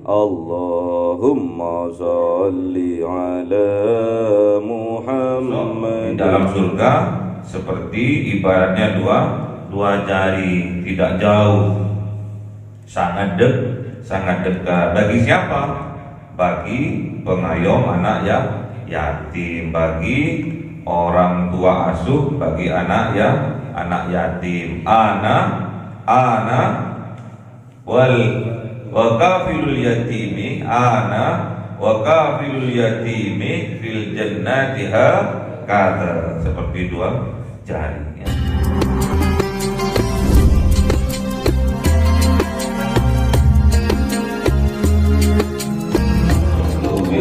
Allahumma sholli ala Muhammad. Di dalam surga seperti ibaratnya dua jari, tidak jauh, sangat dekat. Bagi siapa? Bagi pengayom anak yatim, bagi orang tua asuh, bagi anak yatim. Ana wa kafilul yatimi, ana wa kafilul yatimi fil jannati hakadha, seperti dua jari.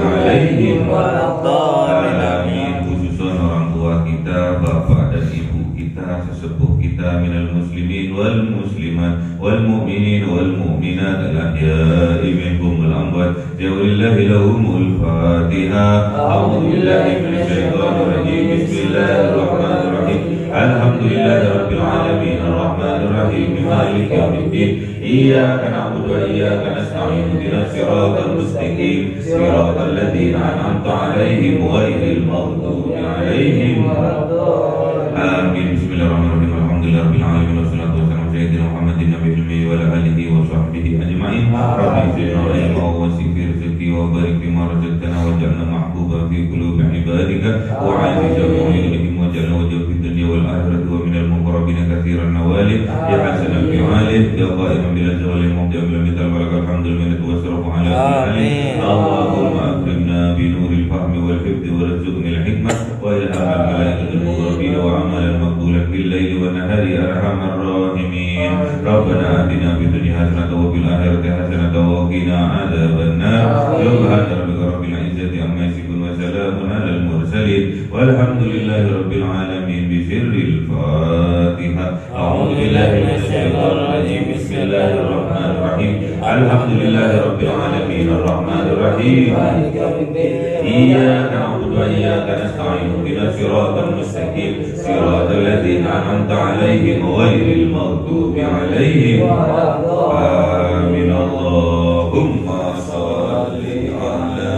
Alaihim waladhdallin, khususan orang tua kita, bapak dan ibu kita, sesepuh kita, minal muslimin wal muslimat wal mu'minin wal mu'minat al-ahya'i minhum wal amwat. Jawlillahi lahumul Fatihah. A'udzubillahi minasyaitonir rajim. Bismillahirrahmanirrahim. Alhamdulillahi rabbil alamin, arrahmanir rahim, maliki yaumiddin. Iyyaka na'budu wa iyyaka nasta'in. Ihdinas siratal mustaqim, siratal ladzina an'amta 'alaihim ghairil maghdubi 'alaihim waladdallin. Amin. Bismillahirrahmanirrahim. Alhamdulillahirabbil alamin, wassalatu wassalamu ala sayyidina Muhammadin nabiyil ummi wa ala alihi wa sahbihi ajma'in. Rabbi zidna ilma wa wasi' fi rizqi wa barik fima razaqtana waj'alna mahbuban fi qulubi ibadika wa 'azizan fi ulihim waj'alna wajha fid dunya wal akhirati wa minal muqarrabin katsiran nawali ya hasanan fi 'alih ya qa'iman bil zalim mu'tiyan bil mithal barakal hamdul minatu wasrafu ala kulli. Allahumma akrimna bi nuril fahmi wal hifdzi warzuqni al hikmah wa ilhamal malaikatil muqarrabin wa amalan maqbulan bil laili wan nahari arhamar rahimin. Rabbana atina fid dunya hasanatan wa fil akhirati hasanatan wa qina adzaban nar. Subhana rabbika rabbil izzati amma yasifun wa salamun alal mursalin walhamdulillahi rabbil alamin. Bi sirril Fatihah. A'udzu billahi minasy syaithanir rajim. Bismillahirrahmanirrahim. Alhamdulillahi rabbil alamin, arrahmanir rahim, maliki yaumiddin. Iyyaka na'budu wa iyyaka nasta'in. Ihdinas siratal mustaqim, siratal ladzina an'amta 'alaihim ghairil maghdubi 'alaihim waladdallin. Amin. Allahumma shalli ala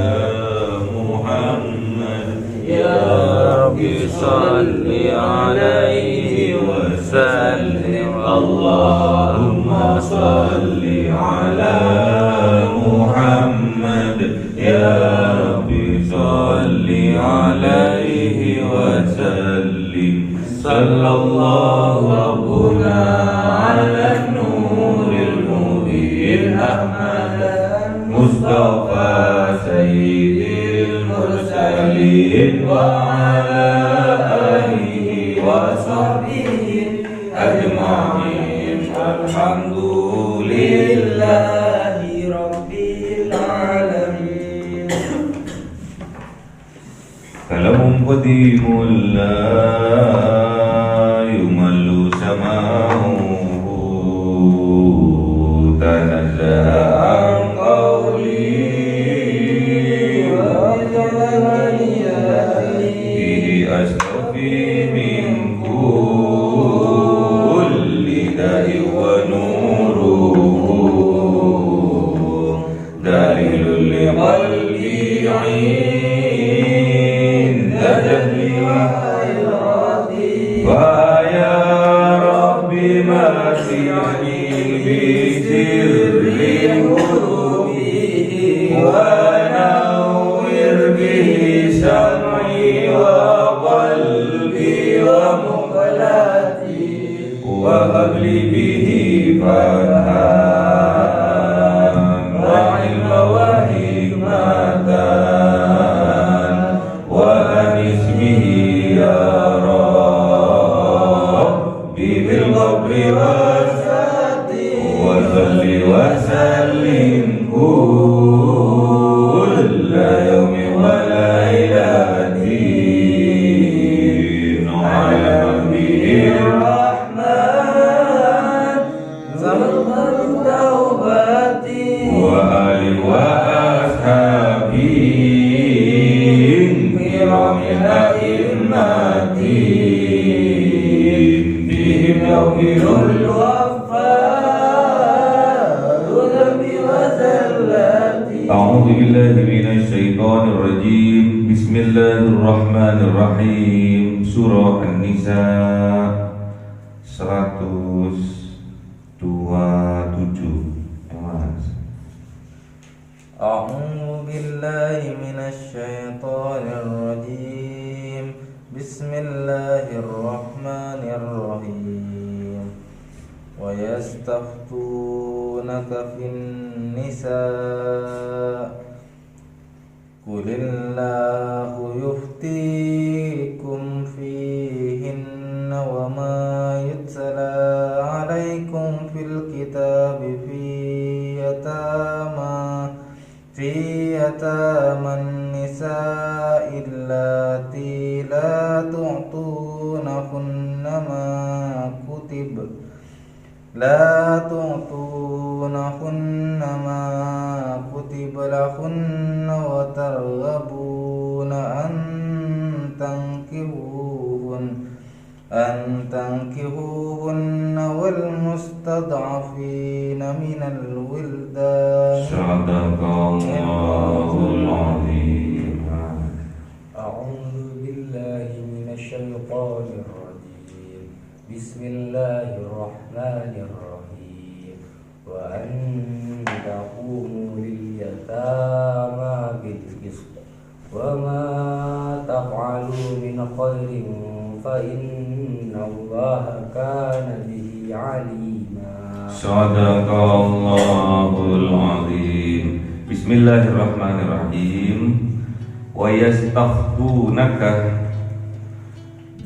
Muhammad ya rabbi shalli alaihi wa sallim. Allahumma shalli ala Muhammad ya rabbi shalli alaihi wa sallim. Sallallahu rabbuna ala nuril mubin Ahmad Mustafa sayyidil mursalin wa ala alihi wa sahbihi ajma'in. Alhamdulillahi rabbil alamin. Kalamun qadimul la yumallu sama'uhu tanazzaha an qawli wa bihi astafi min kulli da'i wa nuruhu dalilul li qalbi 'inda jahli wa ya rabbi masihni bi sirri hurufi wa nawwir bihi sam'i wa qalbi wa muqallati wa habli bihi fathan wa ilma wa hikmatan wa anis bihi ya rabbi bil qabri wasati wa salli wa sallim kulla yawmi wa laylatin ala nabiyir rahman zaman taubati wa ali wa ashabi kiramin a'immati bihim yawmirul wafa dhambi wa zallat أعوذ بالله من الشيطان الرجيم بسم الله الرحمن الرحيم Surah An-Nisa 127. أعوذ بالله من الشيطان الرجيم بسم الله الرحمن الرحيم ويستفتونك في النساء قل الله يفتيكم فيهن وما يتلى عليكم في الكتاب في يتامى النساء اللاتي لا تعطونهن ما كتب لهن وترغبون أن تنكحوهن والمستضعفين من الولدان. صدق الله العظيم. أعوذ بالله من الشيطان الرجيم بسم الله الرحمن الرحيم وأن تقوموا لليتامى بالقسط وما تفعلوا من خير فإن الله كان به عليما. Sadaqallahul azim. Bismillahirrahmanirrahim. Wa yastaftunaka,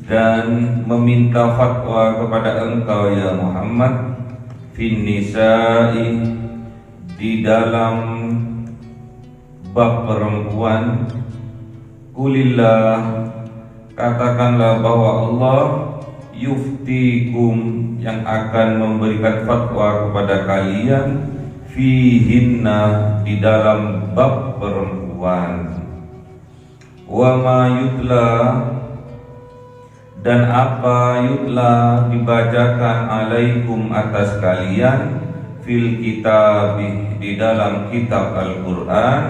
dan meminta fatwa kepada engkau ya Muhammad, fin nisa'i, di dalam bab perempuan. Kulillah, katakanlah bahwa Allah yuftikum, yang akan memberikan fatwa kepada kalian, fihinna, di dalam bab perempuan. Wa ma yutla, dan apa yutla dibacakan alaikum atas kalian, fil kitabih, di dalam kitab Al-Quran,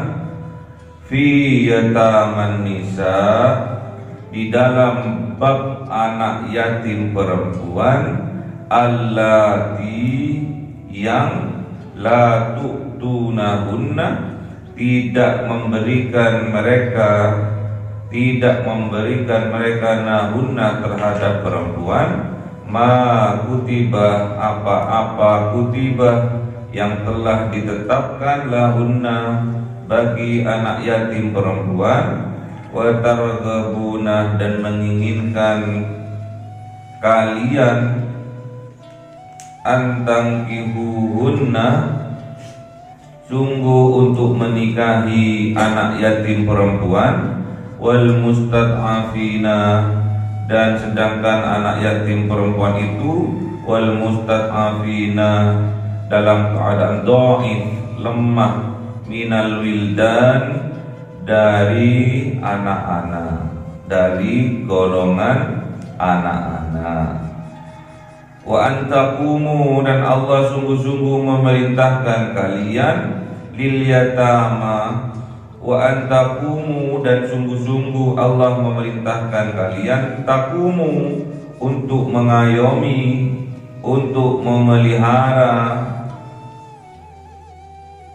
fi yataman nisa, di dalam bab anak yatim perempuan, allati, yang la tu'tunahunna, tidak memberikan mereka nahunna, terhadap perempuan, ma kutiba, apa-apa kutiba, yang telah ditetapkan lahunna, bagi anak yatim perempuan, wa targhabuna, dan menginginkan kalian, antangkihuhunna, sungguh untuk menikahi anak yatim perempuan, wal mustad'afina, dan sedangkan anak yatim perempuan itu, wal mustad'afina, dalam keadaan dhaif, lemah, minal wildan, dari anak-anak, dari golongan anak-anak. Wa antaqumu, dan Allah sungguh-sungguh memerintahkan kalian, lil yatama, wa antaqumu, dan sungguh-sungguh Allah memerintahkan kalian, taqumu, untuk mengayomi, untuk memelihara,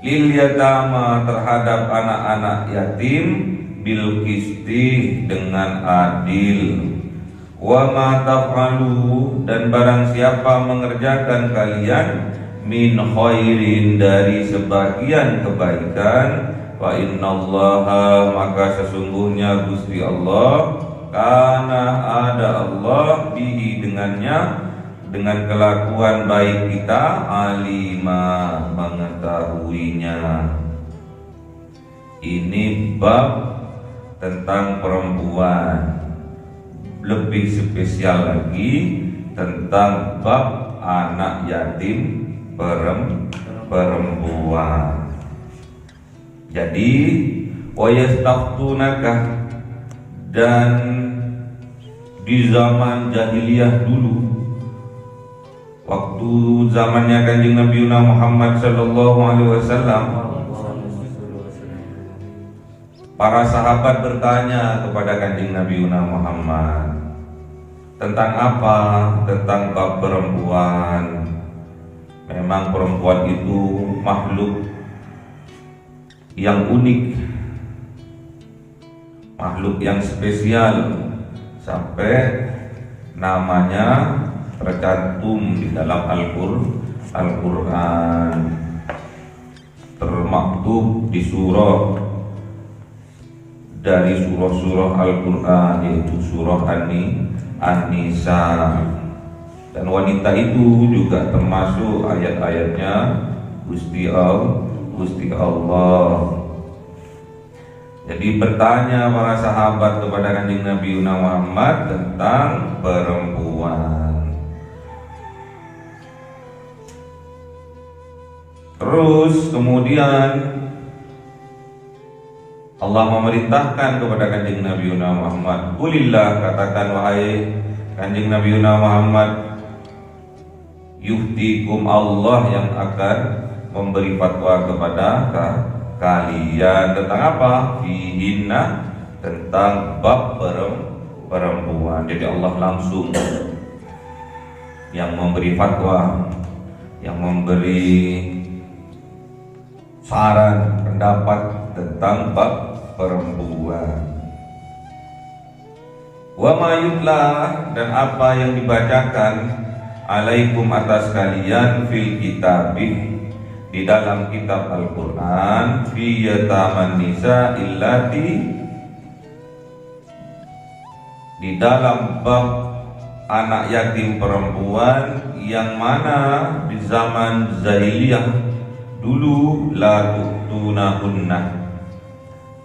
lil yatama, terhadap anak-anak yatim, bil qisti, dengan adil. Wa ma taf'alu, dan barang siapa mengerjakan kalian, min khairin, dari sebagian kebaikan, fa innallaha, maka sesungguhnya Gusti Allah, kana, ada Allah, bihi, dengannya, dengan kelakuan baik kita, alima, mengetahuinya. Ini bab tentang perempuan, lebih spesial lagi tentang bab anak yatim perempuan. Jadi wa yastaftunaka, dan di zaman jahiliyah dulu, waktu zamannya Kanjeng Nabi Muhammad sallallahu alaihi wasallam, Para sahabat bertanya kepada Kanjeng Nabi Muhammad tentang apa? Tentang bab perempuan. Memang perempuan itu makhluk yang unik, makhluk yang spesial, sampai namanya tercantum di dalam Al-Quran, termaktub di surah dari surah-surah Al-Quran, yaitu surah An-Nisa. Dan wanita itu juga termasuk ayat-ayatnya Gusti Allah. Jadi bertanya para sahabat kepada Kanjeng Nabi Muhammad tentang perempuan. Terus kemudian Allah memerintahkan kepada Kanjeng Nabi Muhammad, "Qulillah," katakan wahai Kanjeng Nabi Muhammad, "Yuftikum," Allah yang akan memberi fatwa kepada kalian tentang apa? Fihinna, tentang bab perempuan. Jadi Allah langsung yang memberi fatwa, yang memberi saran, pendapat tentang bab perempuan. Wa ma yutla, dan apa yang dibacakan alaikum atas kalian fil kitabih, di dalam kitab Al-Quran, fi yataman nisa illati, di dalam bab anak yatim perempuan yang mana di zaman jahiliyah dulu la tu'tunahunna,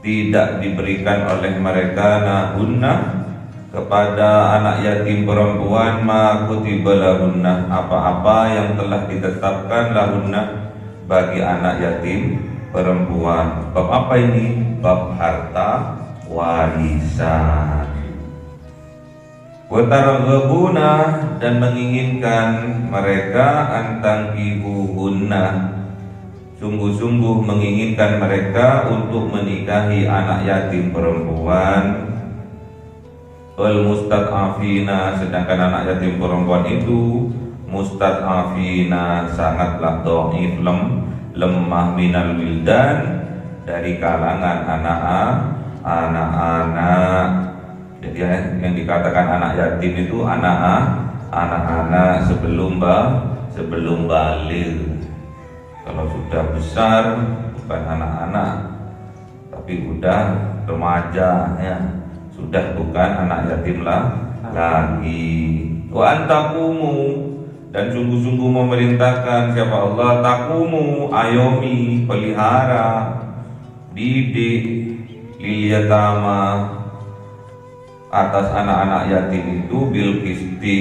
tidak diberikan oleh mereka nahunna kepada anak yatim perempuan ma kutiba lahunna, apa-apa yang telah ditetapkan lahunna bagi anak yatim perempuan. Bab apa ini? Bab harta warisan. Wa targhabuna, dan menginginkan mereka antangkihuhunna, sungguh-sungguh menginginkan mereka untuk menikahi anak yatim perempuan. Wal mustad'afina, sedangkan anak yatim perempuan itu mustad'afina, sangatlah dhaif, lemah minal wildan, dari kalangan anak-anak. Jadi yang dikatakan anak yatim itu anak-anak sebelum baligh. Kalau sudah besar bukan anak-anak, tapi udah remaja, ya sudah bukan anak yatim lagi. Wa antaqumu, dan sungguh-sungguh memerintahkan siapa Allah, taqumu, ayomi, pelihara, didik, liyatama, atas anak-anak yatim itu bil qisti,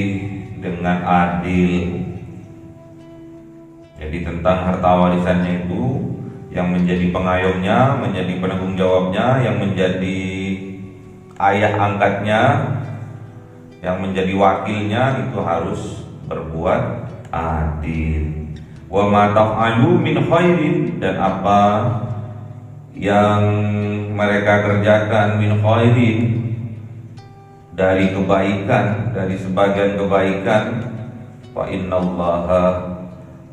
dengan adil. Jadi tentang harta warisannya itu, yang menjadi pengayomnya, menjadi penanggung jawabnya, yang menjadi ayah angkatnya, yang menjadi wakilnya itu harus berbuat adil. Wa ma taf'alu min khairin, dan apa yang mereka kerjakan min khairin, dari kebaikan, dari sebagian kebaikan, fa innallaha,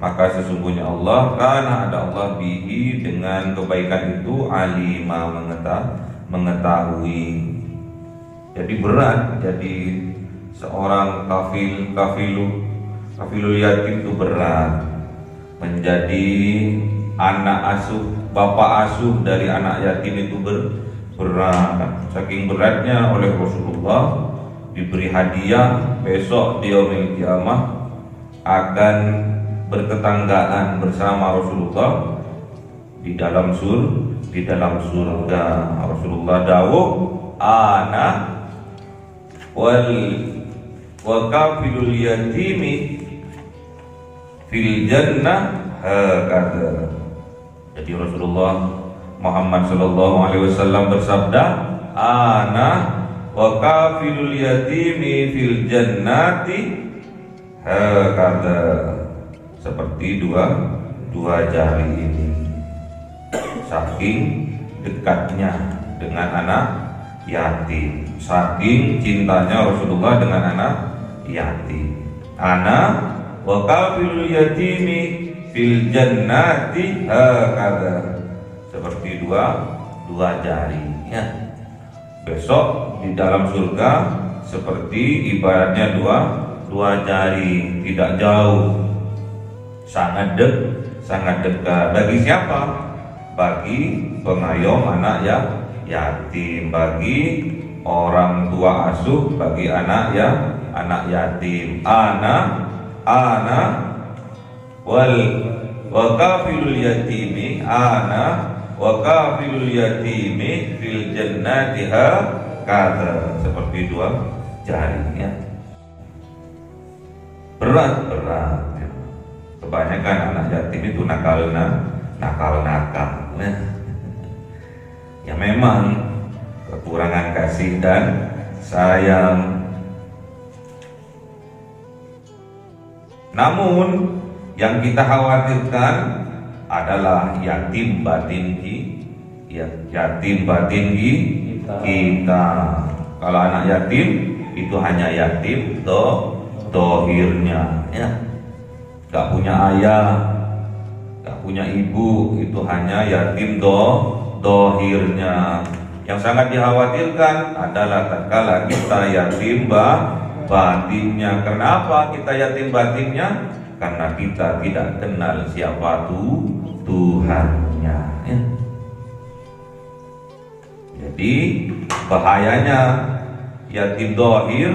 maka sesungguhnya Allah, karena ada Allah bihi, dengan kebaikan itu, alima, mengetahui. Jadi berat jadi seorang kafilul yatim itu berat. Menjadi anak asuh, bapak asuh dari anak yatim itu berat. Saking beratnya oleh Rasulullah diberi hadiah, besok di yaumil qiyamah akan bertetanggaan bersama Rasulullah di dalam surga. Rasulullah dawuh, ana wa kafilul yatimi fil jannah hakadha. Jadi Rasulullah Muhammad sallallahu alaihi wasallam bersabda, ana wa kafilul yatimi fil jannati hakadha, seperti dua jari ini, saking dekatnya dengan anak yatim. Saking cintanya Rasulullah dengan anak yatim. Ana wa kafilul yatimi fil jannati hakadha, seperti dua jari ya. Besok di dalam surga seperti ibaratnya dua jari, tidak jauh, sangat dekat. Bagi siapa? Bagi pengayom anak yatim, bagi orang tua asuh, bagi anak yatim. Ana wa kafilul yatimi, ana wa kafilul yatimi fil jannati hakadha, seperti dua jari ya. Berat ya. Kebanyakan anak yatim itu nakal ya, memang kekurangan kasih dan sayang. Namun yang kita khawatirkan adalah yatim batin kita. Kalau anak yatim itu hanya yatim dohirnya ya, gak punya ayah, gak punya ibu, itu hanya yatim dohirnya. Yang sangat dikhawatirkan adalah tatkala kita yatim batinnya. Kenapa kita yatim batinnya? Karena kita tidak kenal siapa Tuhannya ya. Jadi bahayanya yatim dohir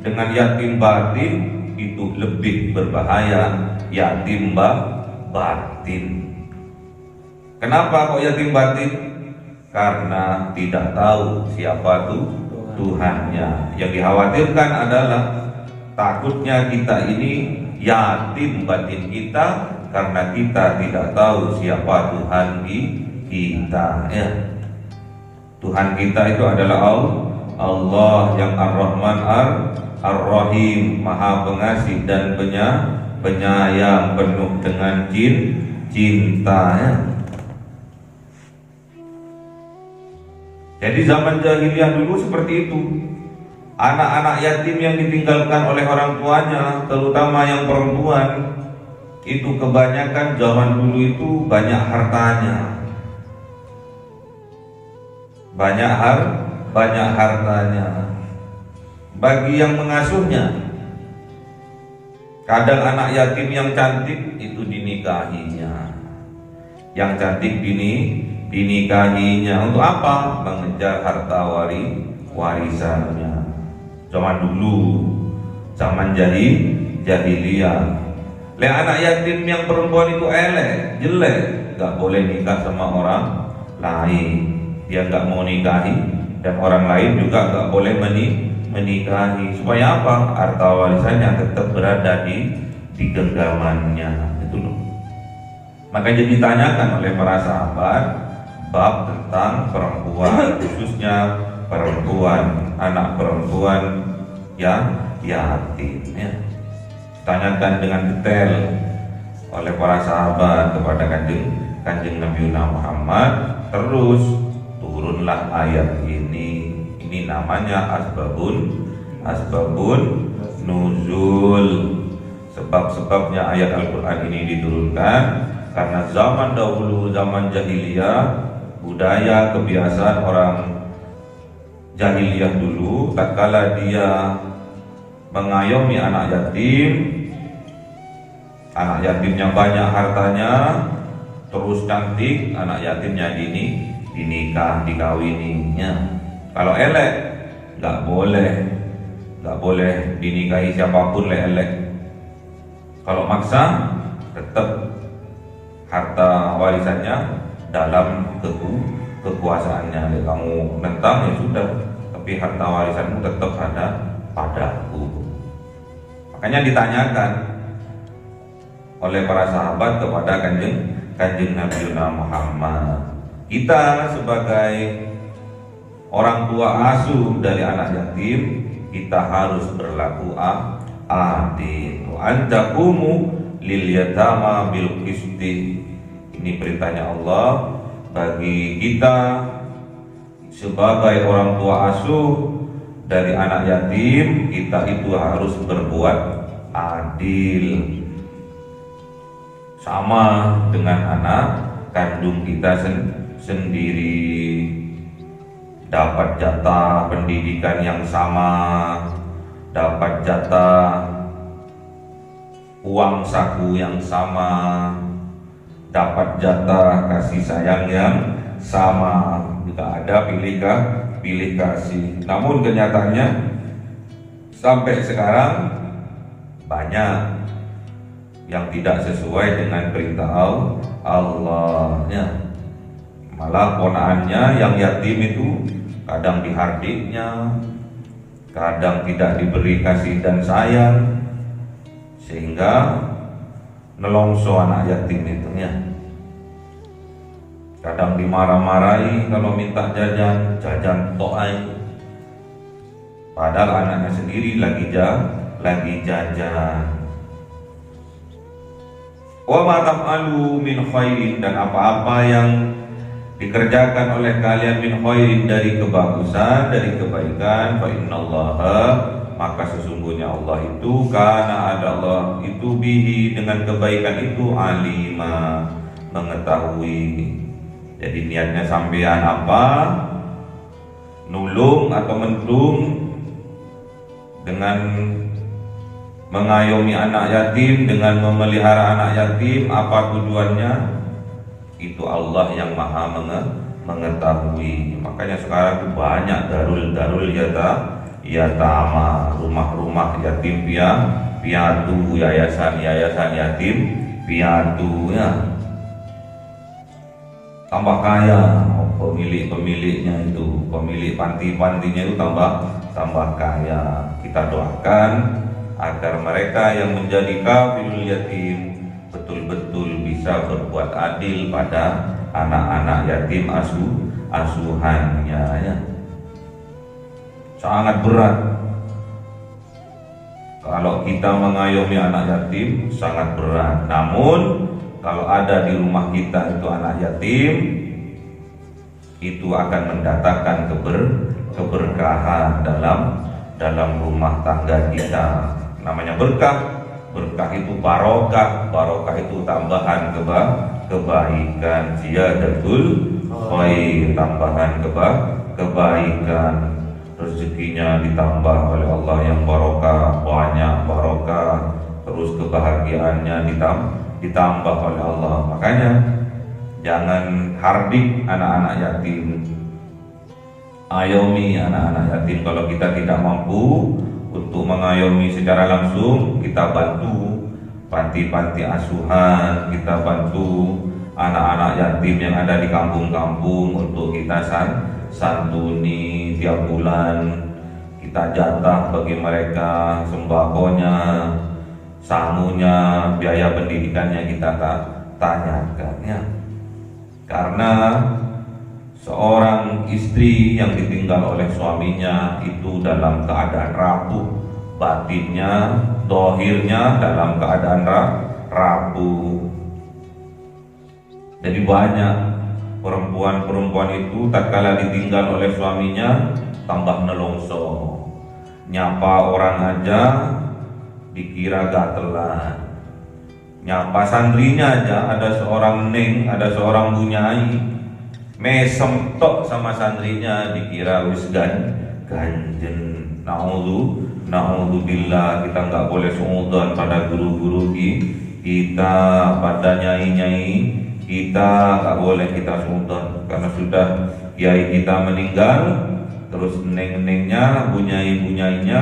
dengan yatim batin itu lebih berbahaya yatim batin. Kenapa kok yatim batin? Karena tidak tahu siapa Tuhannya. Yang dikhawatirkan adalah takutnya kita ini yatim batin kita karena kita tidak tahu siapa Tuhan kita ya. Tuhan kita itu adalah Allah yang Ar-Rahman Ar-Rahim, Maha Pengasih dan penyayang, penuh dengan cinta ya. Jadi zaman jahiliyah dulu seperti itu. Anak-anak yatim yang ditinggalkan oleh orang tuanya, terutama yang perempuan, itu kebanyakan zaman dulu itu banyak hartanya. Banyak hartanya. Bagi yang mengasuhnya, kadang anak yatim yang cantik itu dinikahinya. Yang cantik dinikahinya untuk apa? Mengejar harta warisannya. Zaman dulu, zaman jahiliyah. Anak yatim yang perempuan itu jelek, gak boleh nikah sama orang lain. Dia gak mau nikahi, dan orang lain juga gak boleh menikahi. Supaya apa? Harta warisannya tetap berada di genggamannya. Itu loh. Makanya ditanyakan oleh para sahabat bab tentang perempuan, khususnya anak perempuan yang yatim ya. Tanyakan dengan detail oleh para sahabat kepada kanjeng Nabi Muhammad. Terus turunlah ayat ini namanya asbabun nuzul. Sebab-sebabnya ayat Al-Quran ini diturunkan karena zaman dahulu, zaman jahiliyah, budaya kebiasaan orang jahiliyah dulu, tatkala dia mengayomi anak yatimnya banyak hartanya, terus cantik, anak yatimnya dikawininya. Kalau elek nggak boleh dinikahi siapapun elek. Kalau maksa tetap harta warisannya dalam kekuasaannya. Kamu nentang ya sudah, tapi harta warisanmu tetap ada padaku. Makanya ditanyakan oleh para sahabat kepada kanjeng Nabi Muhammad, kita sebagai orang tua asuh dari anak yatim, kita harus berlaku adil. Antakumu lil yatama bil qisti. Ini perintahnya Allah bagi kita sebagai orang tua asuh dari anak yatim, kita itu harus berbuat adil sama dengan anak kandung kita sendiri, dapat jatah pendidikan yang sama, dapat jatah uang saku yang sama, dapat jatah kasih sayang yang sama. Jika ada pilih kasih. Namun kenyataannya sampai sekarang banyak yang tidak sesuai dengan perintah Allah. Malah ponaannya yang yatim itu kadang dihardiknya, kadang tidak diberi kasih dan sayang, sehingga nelongso anak yatim itu ya. Kadang dimarah-marahi kalau minta jajan to'ai, padahal anaknya sendiri lagi jajan. Wa ma taf'alu min khairin, dan apa-apa yang dikerjakan oleh kalian min khairin, dari kebagusan, dari kebaikan, fa innallaha, maka sesungguhnya Allah itu, karena ada Allah itu bihi, dengan kebaikan itu, alima, mengetahui. Jadi niatnya sampean apa? Nulung atau mendung dengan mengayomi anak yatim, dengan memelihara anak yatim, apa tujuannya? Itu Allah yang maha mengetahui. Makanya sekarang itu banyak darul yatama, rumah-rumah yatim piatu, yayasan yatim piatu ya. Tambah kaya pemiliknya itu, pemilik panti-pantinya itu tambah kaya. Kita doakan agar mereka yang menjadi kafilul yatim betul-betul bisa berbuat adil pada anak-anak yatim asuhannya ya. Sangat berat kalau kita mengayomi anak yatim, sangat berat. Namun kalau ada di rumah kita itu anak yatim, itu akan mendatangkan keberkahan dalam rumah tangga kita. Namanya berkah itu barokah itu tambahan kebaikan, ziyadatul khair, tambahan kebaikan. Rezekinya ditambah oleh Allah yang barokah, banyak barokah, terus kebahagiaannya ditambah oleh Allah. Makanya jangan hardik anak-anak yatim, ayomi anak-anak yatim. Kalau kita tidak mampu untuk mengayomi secara langsung, kita bantu panti-panti asuhan, kita bantu anak-anak yatim yang ada di kampung-kampung untuk kita santuni tiap bulan. Kita jatah bagi mereka sembakonya, sangunya, biaya pendidikannya kita tanyakan ya. Karena seorang istri yang ditinggal oleh suaminya itu dalam keadaan rapuh, batinnya, dohirnya dalam keadaan rapuh. Jadi banyak perempuan-perempuan itu tatkala ditinggal oleh suaminya tambah nelongso, nyapa orang aja dikira gatelan, nyapa santrinya aja, ada seorang neng, ada seorang bunyai, mesem tok sama santrinya dikira wis ganjen. Naudzubillah, kita nggak boleh suudzon pada guru-guru kita, pada nyai-nyai kita, nggak boleh kita suudzon, karena sudah kiai kita meninggal, terus neng-nengnya, bunyai-bunyainya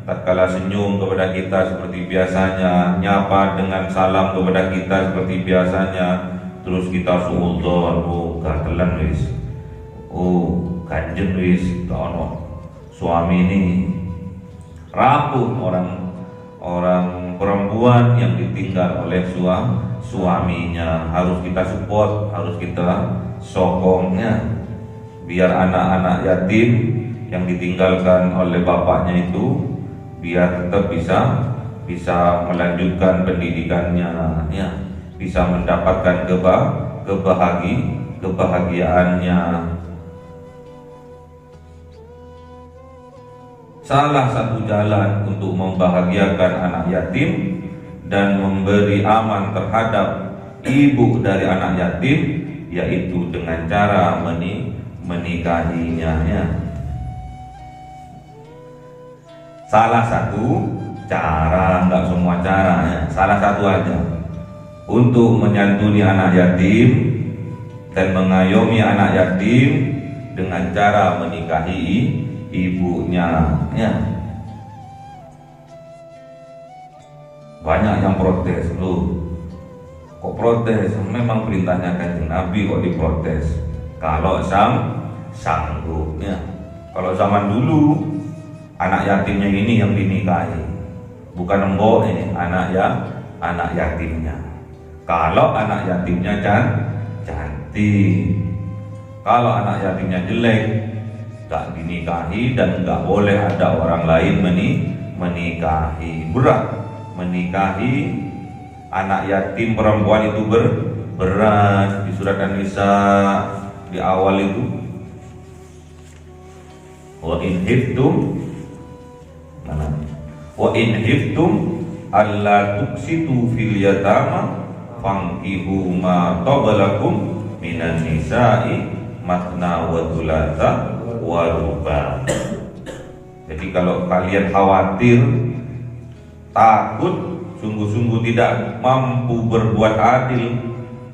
tatkala senyum kepada kita seperti biasanya, nyapa dengan salam kepada kita seperti biasanya, terus kita suudzon, oh gatelan wis, oh ganjen wis, ono suami ini rapuh. Orang perempuan yang ditinggal oleh suaminya harus kita support, harus kita sokongnya, biar anak-anak yatim yang ditinggalkan oleh bapaknya itu biar tetap bisa melanjutkan pendidikannya ya, bisa mendapatkan kebahagiaannya. salah satu jalan untuk membahagiakan anak yatim dan memberi aman terhadap ibu dari anak yatim yaitu dengan cara menikahinya, ya. Salah satu cara, enggak semua cara, ya. Salah satu aja untuk menyantuni anak yatim dan mengayomi anak yatim dengan cara menikahi ibunya, ya. Banyak yang protes, loh kok protes? Memang perintahnya Kanjeng Nabi kok diprotes? Kalau sanggup, ya. Kalau zaman dulu anak yatimnya ini yang dinikahi, bukan embok ini, anak yatimnya. Kalau anak yatimnya cantik, kalau anak yatimnya jelek, gak dinikahi dan gak boleh ada orang lain menikahi. Berat menikahi anak yatim perempuan itu berat. Di surat An-Nisa di awal itu, wa in hiftum alla tuksitu fil yatama fankihu ma tabalakum minan nisa'i matna wa thulatha wa ruba. Jadi kalau kalian khawatir, takut, sungguh-sungguh tidak mampu berbuat adil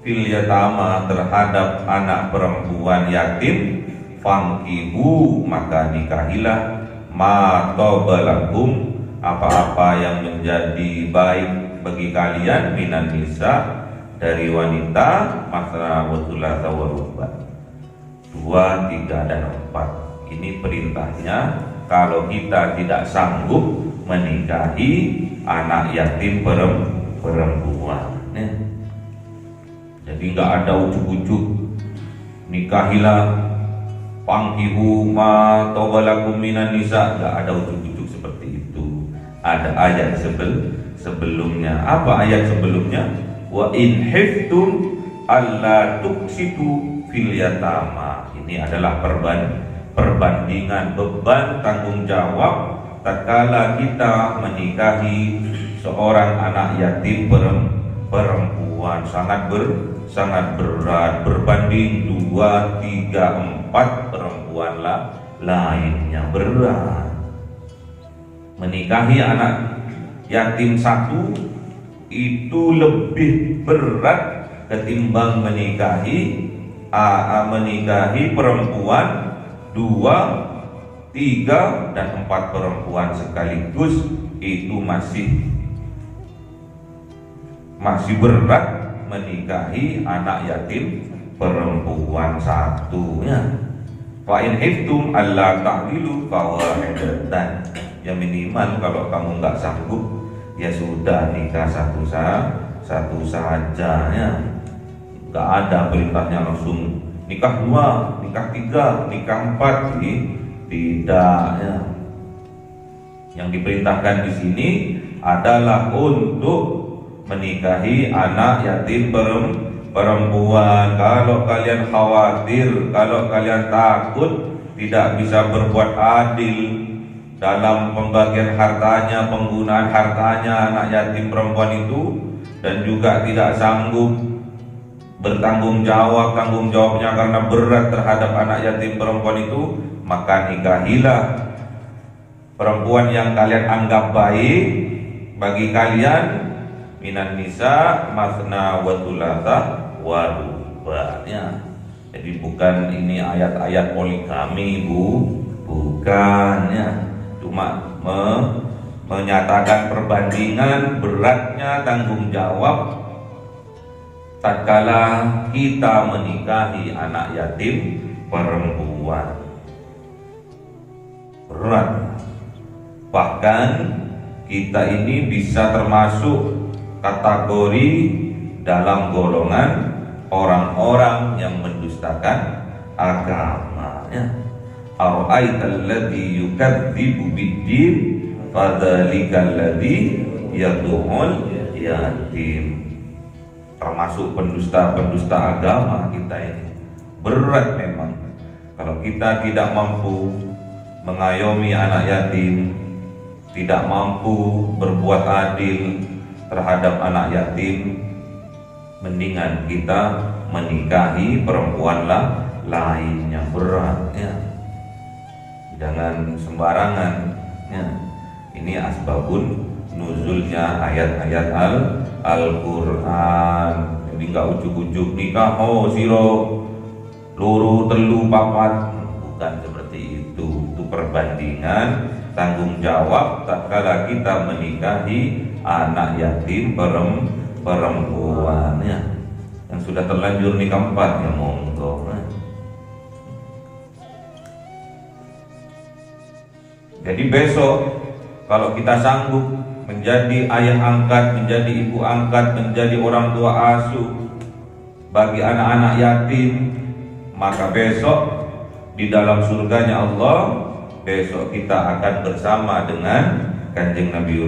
fil yatama terhadap anak perempuan yatim, fankihu maka nikahilah ma tabalakum apa-apa yang menjadi baik bagi kalian minan nisa dari wanita, masra wa thulatha wa ruba, 2, 3 dan 4. Ini perintahnya kalau kita tidak sanggup menikahi anak yatim perempuan, ya. Jadi nggak ada ujuk-ujuk nikahilah pangkihu ma tawalakum minan nisa, nggak ada ujuk-ujuk seperti itu. Ada ayat sebelumnya. Apa ayat sebelumnya? Wa in hiftum alla tuksitu fil yatama. Ini adalah perbandingan beban tanggung jawab tatkala kita menikahi seorang anak yatim perempuan, sangat berat berbanding 2, 3, 4 perempuan lainnya. Berat menikahi anak yatim satu itu lebih berat ketimbang menikahi perempuan 2, 3 dan 4 perempuan sekaligus. Itu masih berat menikahi anak yatim perempuan satu, ya. Fa in hiftum alla ta'dilu fawahidatan, ya minimal kalau kamu nggak sanggup ya sudah nikah satu saja, ya. Nggak ada perintahnya langsung nikah 2, nikah 3, nikah 4, tidak, ya. Yang diperintahkan di sini adalah untuk menikahi anak yatim perempuan. Kalau kalian khawatir, kalau kalian takut tidak bisa berbuat adil dalam pembagian hartanya, penggunaan hartanya anak yatim perempuan itu, dan juga tidak sanggup tanggung jawabnya karena berat terhadap anak yatim perempuan itu, maka nikahilah perempuan yang kalian anggap baik bagi kalian minan nisa masna wa thulatha wa ruba, ya. Jadi bukan ini ayat-ayat poligami, bukan, ya. Cuma menyatakan perbandingan beratnya tanggung jawab tatkala kita menikahi anak yatim perempuan. Berat. Bahkan kita ini bisa termasuk kategori dalam golongan orang-orang yang mendustakan agama, ya. Ara'aital ladzi yukadzibu bid-din fadzalikal ladzi yad'ul yatim. Termasuk pendusta agama kita ini. Berat memang kalau kita tidak mampu mengayomi anak yatim, tidak mampu berbuat adil terhadap anak yatim, mendingan kita menikahi perempuan lain yang berat ya. Jangan sembarangan ya. Ini asbabun nuzulnya ayat-ayat Al-Quran. Jadi nggak ujuk-ujuk nikah siro loro telu papat, bukan seperti itu. Itu perbandingan tanggung jawab tak kala kita menikahi anak yatim perempuan ya. Yang sudah terlanjur nikah 4 ya monggo. Jadi besok kalau kita sanggup menjadi ayah angkat, menjadi ibu angkat, menjadi orang tua asuh bagi anak-anak yatim, maka besok di dalam surganya Allah, besok kita akan bersama dengan Kanjeng Nabi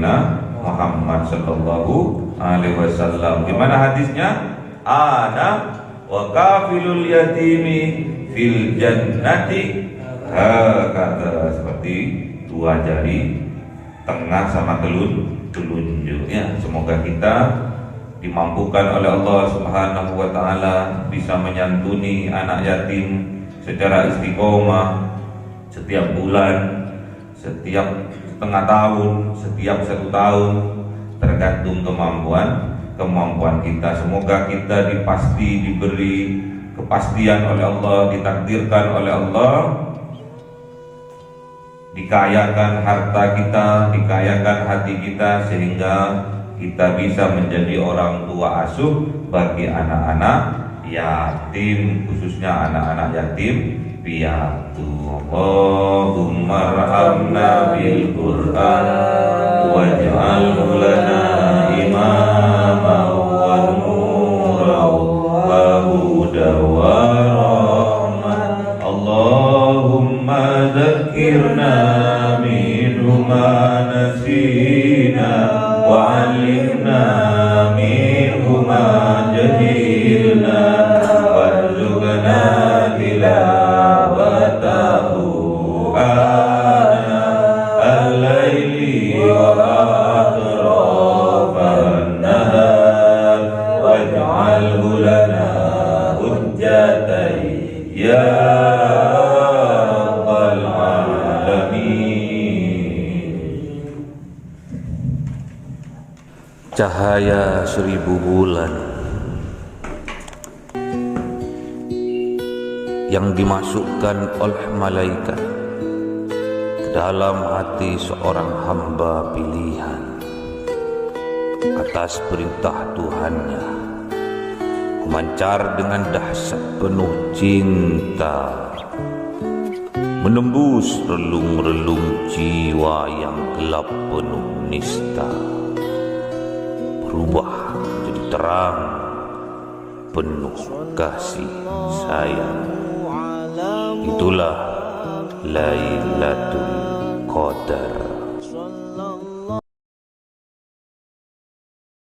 Muhammad sallallahu alaihi wasallam. Di mana hadisnya? Ana wa kafilul yatimi fil jannati. Kata seperti 2 jari tengah sama telunjuk ya. Semoga kita dimampukan oleh Allah Subhanahu wa taala bisa menyantuni anak yatim secara istiqomah setiap bulan, setiap setengah tahun, setiap 1 tahun, tergantung kemampuan kita. Semoga kita diberi kepastian oleh Allah, ditakdirkan oleh Allah, dikayakan harta kita, dikayakan hati kita, sehingga kita bisa menjadi orang tua asuh bagi anak-anak yatim, khususnya anak-anak yatim piatu. Allahumma arhamna bil Qur'an waj'alhu lana imama wa nura wa huda wa rahmah. Allahumma zakkirna minhu ma nasina wa 'allimna minhu ma jahilna warzuqna tilawatahu ana al-laili wa atrafan nahar waj'alhu lana hujjatan ya rabbal alamin. Cahaya 1000 bulan yang dimasukkan oleh malaikat ke dalam hati seorang hamba pilihan atas perintah Tuhannya, memancar dengan dahsyat penuh cinta, menembus relung-relung jiwa yang gelap penuh nista, berubah menjadi terang penuh kasih sayang. Itulah Lailatul Qadar.